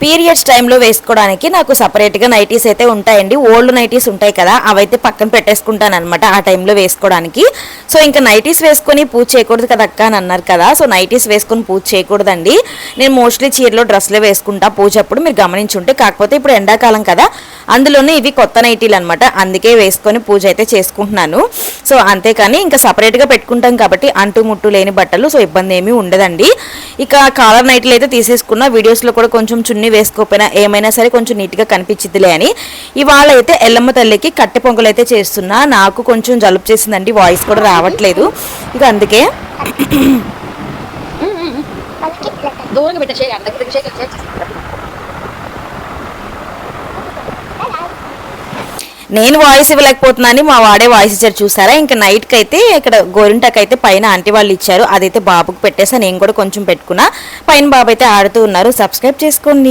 Periods టైంలో వేసుకోవడానికి నాకు సపరేట్గా నైటీస్ అయితే ఉంటాయండి. ఓల్డ్ నైటీస్ ఉంటాయి కదా, అవైతే పక్కన పెట్టేసుకుంటాను అనమాట ఆ టైంలో వేసుకోవడానికి. సో ఇంకా నైటీస్ వేసుకొని పూజ చేయకూడదు కదా అక్క అని అన్నారు కదా, సో నైటీస్ వేసుకొని పూజ చేయకూడదండి. నేను మోస్ట్లీ చీరలో డ్రెస్లే వేసుకుంటా పూజ అప్పుడు, మీరు గమనించుంటే. కాకపోతే ఇప్పుడు ఎండాకాలం కదా, అందులోనే ఇవి కొత్త నైటీలు అనమాట, అందుకే వేసుకొని పూజ అయితే చేసుకుంటున్నాను. సో అంతేకాని ఇంకా సపరేట్గా పెట్టుకుంటాం కాబట్టి అంటు ముట్టు లేని బట్టలు, సో ఇబ్బంది ఏమీ ఉండదండి. ఇక కాలర్ నైట్లు అయితే తీసేసుకున్న, వీడియోస్లో కూడా కొంచెం చున్నీ వేసుకోకపోయినా ఏమైనా సరే కొంచెం నీట్గా కనిపించిద్దిలే అని. ఇవాళ అయితే ఎల్లమ్మ తల్లికి కట్టె పొంగలు అయితే చేస్తున్నా. నాకు కొంచెం జలుబు చేసిందండి, వాయిస్ కూడా రావట్లేదు. ఇక అందుకే నేను వాయిస్ ఇవ్వలేకపోతున్నాను, మా వాడే వాయిస్ ఇచ్చారు చూసారా. ఇంకా నైట్కి అయితే ఇక్కడ గోరింటాకు అయితే పైన ఆంటీ వాళ్ళు ఇచ్చారు, అదైతే బాబుకి పెట్టేసా. నేను కూడా కొంచెం పెట్టుకున్నా. పైన బాబు అయితే ఆడుతూ ఉన్నారు. సబ్స్క్రైబ్ చేసుకోండి.